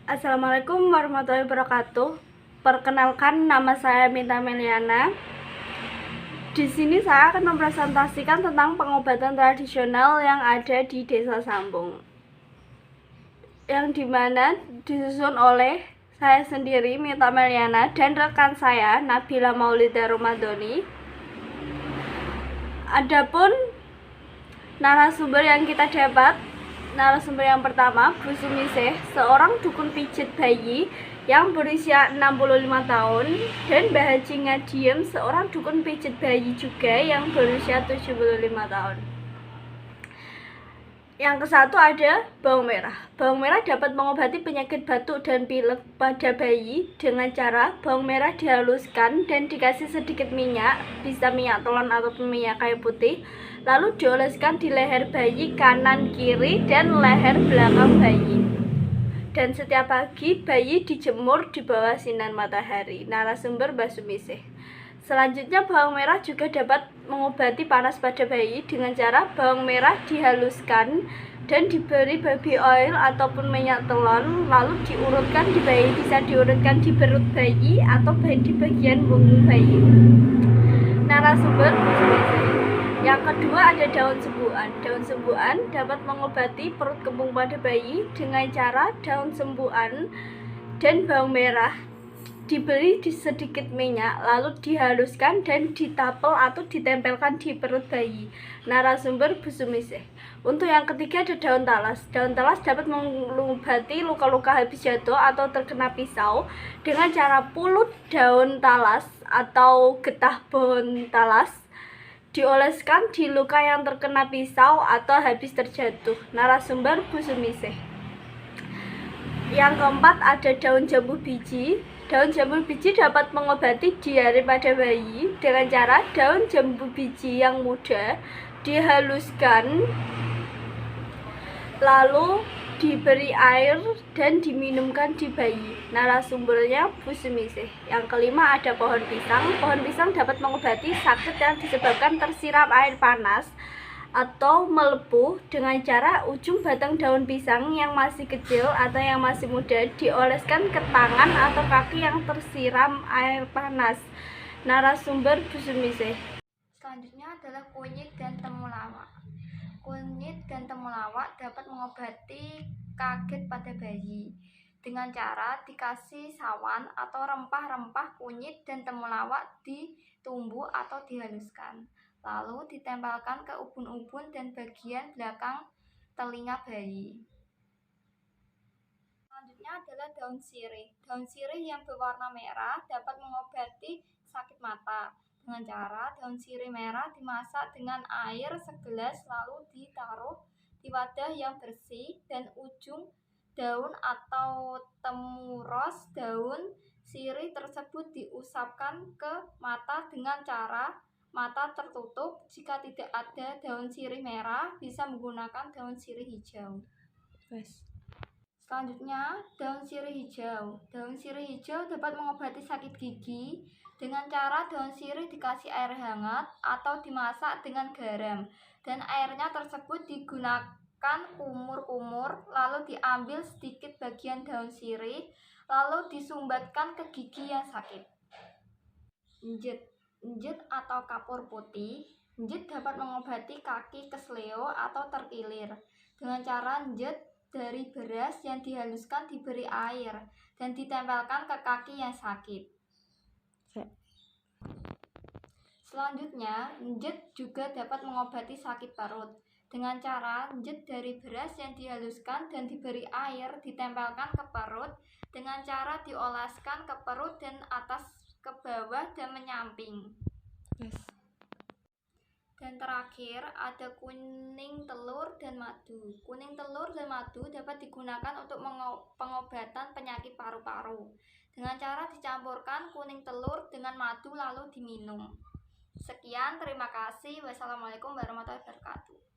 Assalamualaikum warahmatullahi wabarakatuh. Perkenalkan, nama saya Minta Meliana. Di sini saya akan mempresentasikan tentang pengobatan tradisional yang ada di Desa Sambung, yang dimana disusun oleh saya sendiri, Minta Meliana, dan rekan saya, Nabila Maulida Romadhoni. Adapun narasumber yang kita dapat, narasumber yang pertama, Bu Sumisih, seorang dukun pijit bayi yang berusia 65 tahun, dan Mbah Haji Ngadiem, seorang dukun pijit bayi juga yang berusia 75 tahun. Yang kesatu ada bawang merah. Bawang merah dapat mengobati penyakit batuk dan pilek pada bayi dengan cara bawang merah dihaluskan dan dikasih sedikit minyak, bisa minyak telon ataupun minyak kayu putih, lalu dioleskan di leher bayi kanan kiri dan leher belakang bayi. Dan setiap pagi bayi dijemur di bawah sinar matahari. Narasumber Mbah Sumisih. Selanjutnya, bawang merah juga dapat mengobati panas pada bayi dengan cara bawang merah dihaluskan dan diberi baby oil ataupun minyak telon, lalu diurutkan di bayi, bisa diurutkan di perut bayi atau di bagian punggung bayi. Narasumber Mbah Sumisih. Yang kedua ada daun sembuhan. Daun sembuhan dapat mengobati perut kembung pada bayi dengan cara daun sembuhan dan bawang merah diberi sedikit minyak, lalu dihaluskan dan ditapel atau ditempelkan di perut bayi. Narasumber Bu Sumisih. Untuk yang ketiga ada daun talas. Daun talas dapat mengobati luka-luka habis jatuh atau terkena pisau dengan cara pulut daun talas atau getah pohon talas dioleskan di luka yang terkena pisau atau habis terjatuh. Narasumber Bu Sumisih. Yang keempat ada daun jambu biji. Daun jambu biji dapat mengobati diare pada bayi dengan cara daun jambu biji yang muda dihaluskan, lalu diberi air dan diminumkan di bayi. Narasumbernya Bu Sumisih. Yang kelima ada pohon pisang. Pohon pisang dapat mengobati sakit yang disebabkan tersiram air panas atau melepuh dengan cara ujung batang daun pisang yang masih kecil atau yang masih muda dioleskan ke tangan atau kaki yang tersiram air panas. Narasumber Bu Sumisih. Selanjutnya adalah kunyit dan temulawak. Kunyit dan temulawak dapat mengobati kaget pada bayi dengan cara dikasih sawan atau rempah-rempah kunyit dan temulawak ditumbuk atau dihaluskan, lalu ditempelkan ke ubun-ubun dan bagian belakang telinga bayi. Selanjutnya adalah daun sirih. Daun sirih yang berwarna merah dapat mengobati sakit mata dengan cara daun sirih merah dimasak dengan air segelas, lalu ditaruh di wadah yang bersih dan ujung daun atau temuros daun sirih tersebut diusapkan ke mata dengan cara mata tertutup. Jika tidak ada daun sirih merah, bisa menggunakan daun sirih hijau. Selanjutnya, daun sirih hijau. Daun sirih hijau dapat mengobati sakit gigi dengan cara daun sirih dikasih air hangat atau dimasak dengan garam, dan airnya tersebut digunakan kumur-kumur, lalu diambil sedikit bagian daun sirih, lalu disumbatkan ke gigi yang sakit. Njet atau kapur putih. Njet dapat mengobati kaki kesleo atau terkilir dengan cara njet dari beras yang dihaluskan diberi air dan ditempelkan ke kaki yang sakit. Selanjutnya, njet juga dapat mengobati sakit perut dengan cara njet dari beras yang dihaluskan dan diberi air ditempelkan ke perut dengan cara diolaskan ke perut dan atas ke bawah dan menyamping. Dan terakhir ada kuning telur dan madu. Kuning telur dan madu dapat digunakan untuk pengobatan penyakit paru-paru dengan cara dicampurkan kuning telur dengan madu lalu diminum. Sekian, terima kasih. Wassalamualaikum warahmatullahi wabarakatuh.